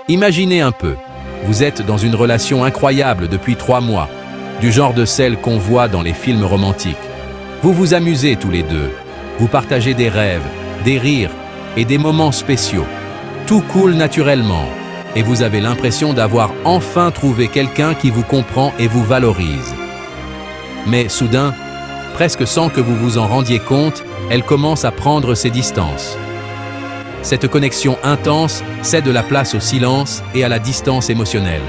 Imaginez un peu, vous êtes dans une relation incroyable depuis 3 mois, du genre de celle qu'on voit dans les films romantiques. Vous vous amusez tous les deux, vous partagez des rêves, des rires et des moments spéciaux. Tout coule naturellement et vous avez l'impression d'avoir enfin trouvé quelqu'un qui vous comprend et vous valorise. Mais soudain, presque sans que vous vous en rendiez compte, elle commence à prendre ses distances. Cette connexion intense cède la place au silence et à la distance émotionnelle.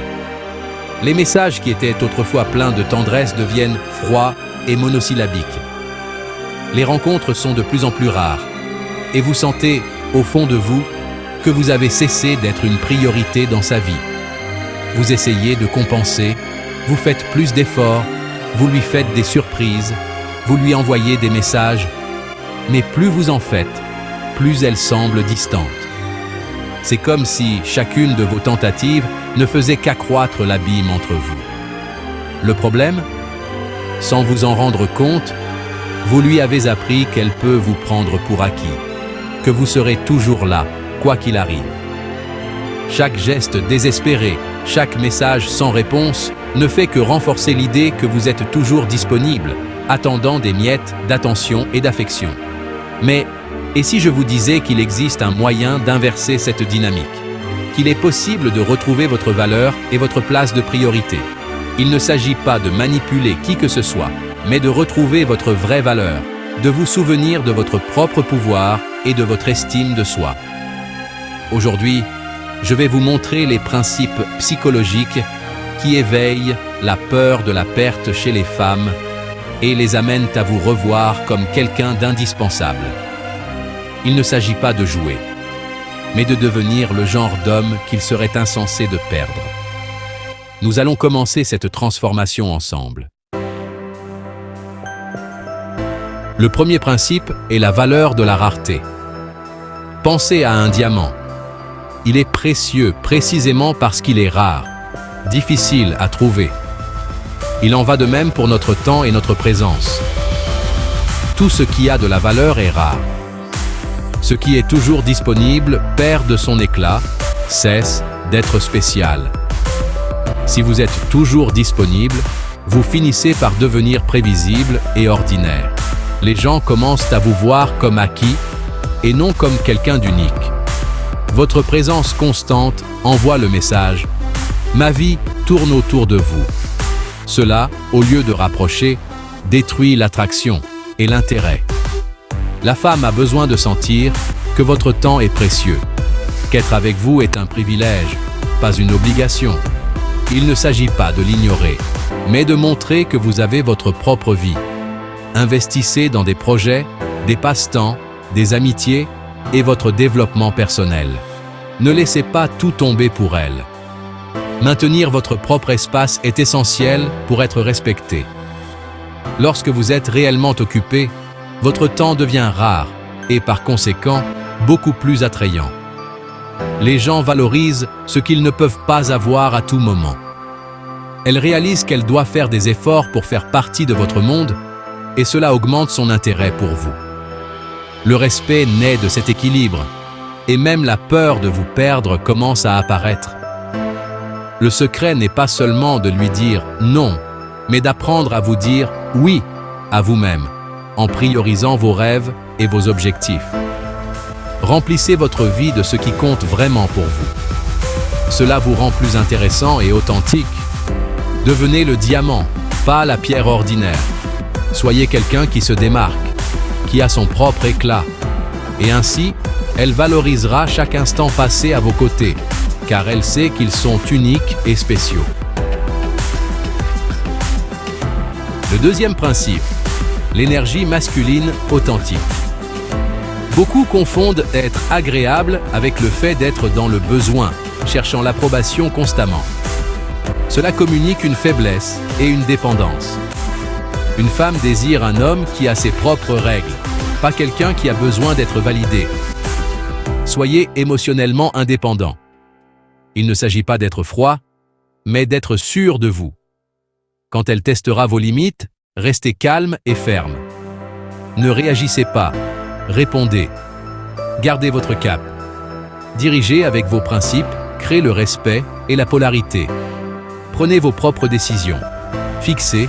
Les messages qui étaient autrefois pleins de tendresse deviennent froids et monosyllabiques. Les rencontres sont de plus en plus rares et vous sentez, au fond de vous, que vous avez cessé d'être une priorité dans sa vie. Vous essayez de compenser, vous faites plus d'efforts, vous lui faites des surprises, vous lui envoyez des messages, mais plus vous en faites, plus elle semble distante. C'est comme si chacune de vos tentatives ne faisait qu'accroître l'abîme entre vous. Le problème? Sans vous en rendre compte, vous lui avez appris qu'elle peut vous prendre pour acquis, que vous serez toujours là, quoi qu'il arrive. Chaque geste désespéré, chaque message sans réponse ne fait que renforcer l'idée que vous êtes toujours disponible, attendant des miettes d'attention et d'affection. Mais, et si je vous disais qu'il existe un moyen d'inverser cette dynamique? Qu'il est possible de retrouver votre valeur et votre place de priorité? Il ne s'agit pas de manipuler qui que ce soit, mais de retrouver votre vraie valeur, de vous souvenir de votre propre pouvoir et de votre estime de soi. Aujourd'hui, je vais vous montrer les principes psychologiques qui éveillent la peur de la perte chez les femmes et les amènent à vous revoir comme quelqu'un d'indispensable. Il ne s'agit pas de jouer, mais de devenir le genre d'homme qu'il serait insensé de perdre. Nous allons commencer cette transformation ensemble. Le premier principe est la valeur de la rareté. Pensez à un diamant. Il est précieux précisément parce qu'il est rare, difficile à trouver. Il en va de même pour notre temps et notre présence. Tout ce qui a de la valeur est rare. Ce qui est toujours disponible perd de son éclat, cesse d'être spécial. Si vous êtes toujours disponible, vous finissez par devenir prévisible et ordinaire. Les gens commencent à vous voir comme acquis et non comme quelqu'un d'unique. Votre présence constante envoie le message « Ma vie tourne autour de vous ». Cela, au lieu de rapprocher, détruit l'attraction et l'intérêt. La femme a besoin de sentir que votre temps est précieux, qu'être avec vous est un privilège, pas une obligation. Il ne s'agit pas de l'ignorer, mais de montrer que vous avez votre propre vie. Investissez dans des projets, des passe-temps, des amitiés et votre développement personnel. Ne laissez pas tout tomber pour elle. Maintenir votre propre espace est essentiel pour être respecté. Lorsque vous êtes réellement occupé, votre temps devient rare et par conséquent beaucoup plus attrayant. Les gens valorisent ce qu'ils ne peuvent pas avoir à tout moment. Elle réalise qu'elle doit faire des efforts pour faire partie de votre monde et cela augmente son intérêt pour vous. Le respect naît de cet équilibre et même la peur de vous perdre commence à apparaître. Le secret n'est pas seulement de lui dire non, mais d'apprendre à vous dire oui à vous-même, en priorisant vos rêves et vos objectifs. Remplissez votre vie de ce qui compte vraiment pour vous. Cela vous rend plus intéressant et authentique. Devenez le diamant, pas la pierre ordinaire. Soyez quelqu'un qui se démarque, qui a son propre éclat. Et ainsi, elle valorisera chaque instant passé à vos côtés, car elle sait qu'ils sont uniques et spéciaux. Le deuxième principe, l'énergie masculine authentique. Beaucoup confondent être agréable avec le fait d'être dans le besoin, cherchant l'approbation constamment. Cela communique une faiblesse et une dépendance. Une femme désire un homme qui a ses propres règles, pas quelqu'un qui a besoin d'être validé. Soyez émotionnellement indépendant. Il ne s'agit pas d'être froid, mais d'être sûr de vous. Quand elle testera vos limites, restez calme et ferme. Ne réagissez pas, répondez. Gardez votre cap. Dirigez avec vos principes, crée le respect et la polarité. Prenez vos propres décisions. Fixez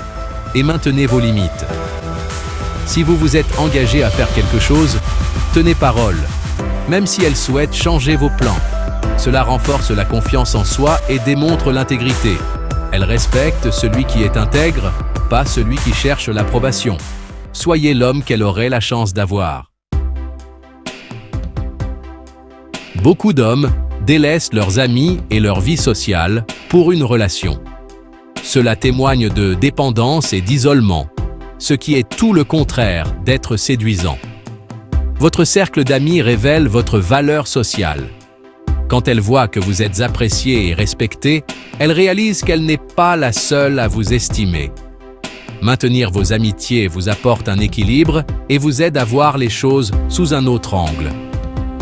et maintenez vos limites. Si vous vous êtes engagé à faire quelque chose, tenez parole. Même si elle souhaite changer vos plans. Cela renforce la confiance en soi et démontre l'intégrité. Elle respecte celui qui est intègre, pas celui qui cherche l'approbation. Soyez l'homme qu'elle aurait la chance d'avoir. Beaucoup d'hommes délaissent leurs amis et leur vie sociale pour une relation. Cela témoigne de dépendance et d'isolement, ce qui est tout le contraire d'être séduisant. Votre cercle d'amis révèle votre valeur sociale. Quand elle voit que vous êtes apprécié et respecté, elle réalise qu'elle n'est pas la seule à vous estimer. Maintenir vos amitiés vous apporte un équilibre et vous aide à voir les choses sous un autre angle.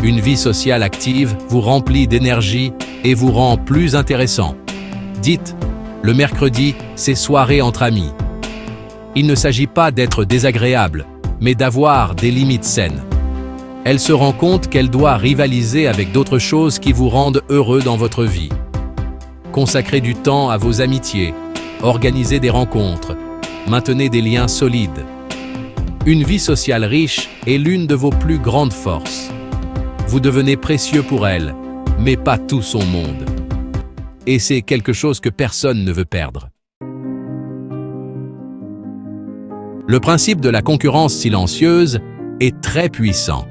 Une vie sociale active vous remplit d'énergie et vous rend plus intéressant. Dites, le mercredi, c'est soirée entre amis. Il ne s'agit pas d'être désagréable, mais d'avoir des limites saines. Elle se rend compte qu'elle doit rivaliser avec d'autres choses qui vous rendent heureux dans votre vie. Consacrez du temps à vos amitiés, organisez des rencontres, maintenez des liens solides. Une vie sociale riche est l'une de vos plus grandes forces. Vous devenez précieux pour elle, mais pas tout son monde. Et c'est quelque chose que personne ne veut perdre. Le principe de la concurrence silencieuse est très puissant.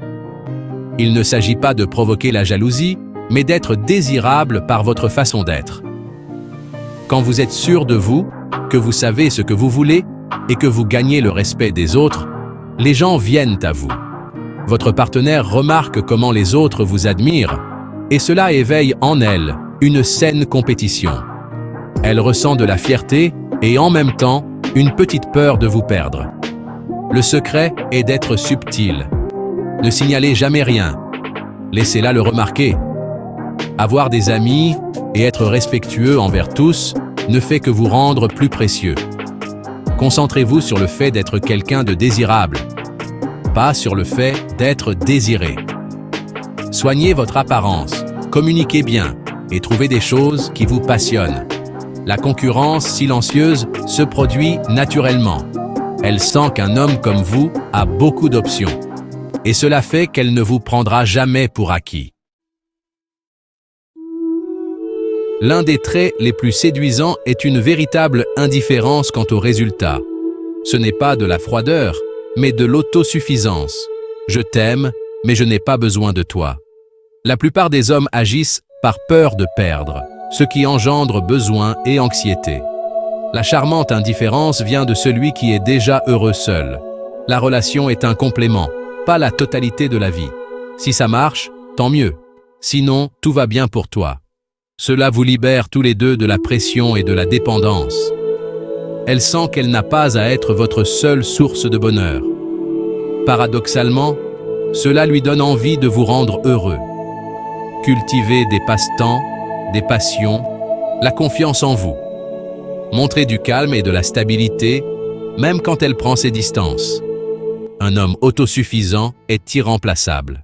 Il ne s'agit pas de provoquer la jalousie, mais d'être désirable par votre façon d'être. Quand vous êtes sûr de vous, que vous savez ce que vous voulez et que vous gagnez le respect des autres, les gens viennent à vous. Votre partenaire remarque comment les autres vous admirent et cela éveille en elle une saine compétition. Elle ressent de la fierté et en même temps une petite peur de vous perdre. Le secret est d'être subtil. Ne signalez jamais rien. Laissez-la le remarquer. Avoir des amis et être respectueux envers tous ne fait que vous rendre plus précieux. Concentrez-vous sur le fait d'être quelqu'un de désirable, pas sur le fait d'être désiré. Soignez votre apparence, communiquez bien et trouvez des choses qui vous passionnent. La concurrence silencieuse se produit naturellement. Elle sent qu'un homme comme vous a beaucoup d'options. Et cela fait qu'elle ne vous prendra jamais pour acquis. L'un des traits les plus séduisants est une véritable indifférence quant aux résultats. Ce n'est pas de la froideur, mais de l'autosuffisance. Je t'aime, mais je n'ai pas besoin de toi. La plupart des hommes agissent par peur de perdre, ce qui engendre besoin et anxiété. La charmante indifférence vient de celui qui est déjà heureux seul. La relation est un complément, pas la totalité de la vie. Si ça marche, tant mieux. Sinon, tout va bien pour toi. Cela vous libère tous les deux de la pression et de la dépendance. Elle sent qu'elle n'a pas à être votre seule source de bonheur. Paradoxalement, cela lui donne envie de vous rendre heureux. Cultivez des passe-temps, des passions, la confiance en vous. Montrez du calme et de la stabilité, même quand elle prend ses distances. Un homme autosuffisant est irremplaçable.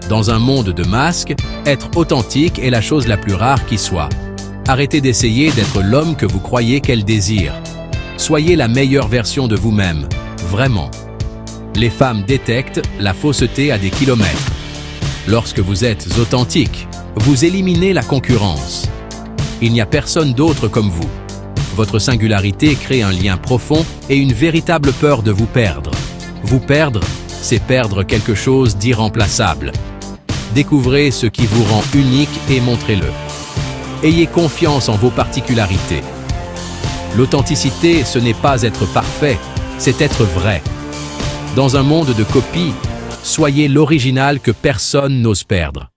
Dans un monde de masques, être authentique est la chose la plus rare qui soit. Arrêtez d'essayer d'être l'homme que vous croyez qu'elle désire. Soyez la meilleure version de vous-même, vraiment. Les femmes détectent la fausseté à des kilomètres. Lorsque vous êtes authentique, vous éliminez la concurrence. Il n'y a personne d'autre comme vous. Votre singularité crée un lien profond et une véritable peur de vous perdre. Vous perdre, c'est perdre quelque chose d'irremplaçable. Découvrez ce qui vous rend unique et montrez-le. Ayez confiance en vos particularités. L'authenticité, ce n'est pas être parfait, c'est être vrai. Dans un monde de copies, soyez l'original que personne n'ose perdre.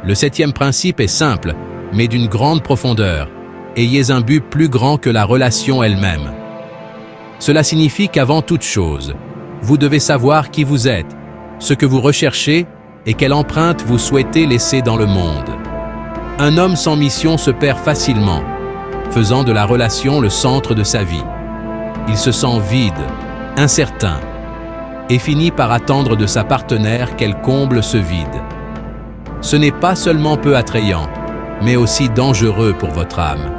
Le 7e principe est simple, mais d'une grande profondeur. Ayez un but plus grand que la relation elle-même. Cela signifie qu'avant toute chose, vous devez savoir qui vous êtes, ce que vous recherchez et quelle empreinte vous souhaitez laisser dans le monde. Un homme sans mission se perd facilement, faisant de la relation le centre de sa vie. Il se sent vide, incertain. et finit par attendre de sa partenaire qu'elle comble ce vide. Ce n'est pas seulement peu attrayant, mais aussi dangereux pour votre âme,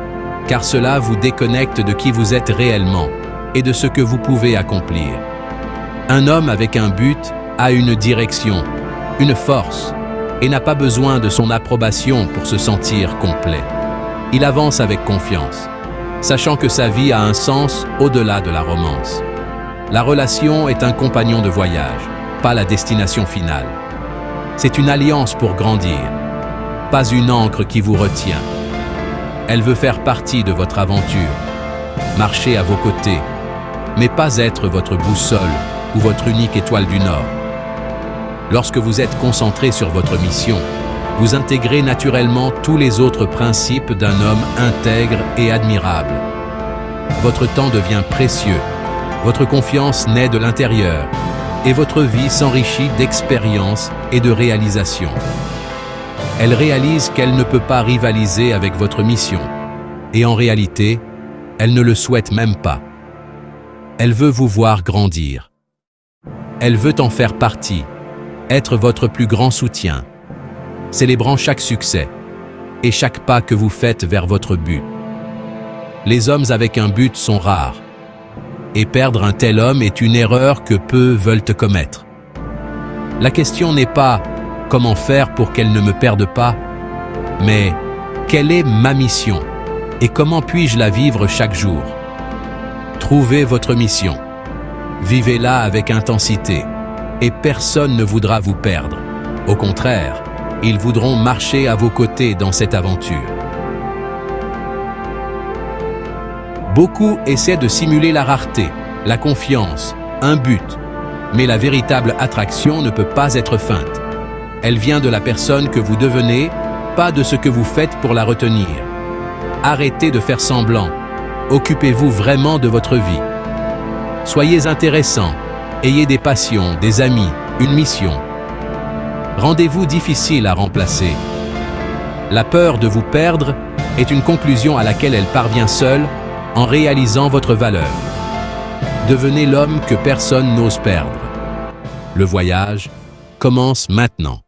car cela vous déconnecte de qui vous êtes réellement et de ce que vous pouvez accomplir. Un homme avec un but a une direction, une force, et n'a pas besoin de son approbation pour se sentir complet. Il avance avec confiance, sachant que sa vie a un sens au-delà de la romance. La relation est un compagnon de voyage, pas la destination finale. C'est une alliance pour grandir, pas une ancre qui vous retient. Elle veut faire partie de votre aventure, marcher à vos côtés, mais pas être votre boussole ou votre unique étoile du Nord. Lorsque vous êtes concentré sur votre mission, vous intégrez naturellement tous les autres principes d'un homme intègre et admirable. Votre temps devient précieux, votre confiance naît de l'intérieur, et votre vie s'enrichit d'expériences et de réalisations. Elle réalise qu'elle ne peut pas rivaliser avec votre mission, et en réalité, elle ne le souhaite même pas. Elle veut vous voir grandir. Elle veut en faire partie, être votre plus grand soutien, célébrant chaque succès et chaque pas que vous faites vers votre but. Les hommes avec un but sont rares, et perdre un tel homme est une erreur que peu veulent commettre. La question n'est pas « comment faire pour qu'elle ne me perde pas ?» mais « quelle est ma mission et comment puis-je la vivre chaque jour ?» Trouvez votre mission. Vivez-la avec intensité, et personne ne voudra vous perdre. Au contraire, ils voudront marcher à vos côtés dans cette aventure. Beaucoup essaient de simuler la rareté, la confiance, un but, mais la véritable attraction ne peut pas être feinte. Elle vient de la personne que vous devenez, pas de ce que vous faites pour la retenir. Arrêtez de faire semblant. Occupez-vous vraiment de votre vie. Soyez intéressant. Ayez des passions, des amis, une mission. Rendez-vous difficile à remplacer. La peur de vous perdre est une conclusion à laquelle elle parvient seule en réalisant votre valeur. Devenez l'homme que personne n'ose perdre. Le voyage commence maintenant.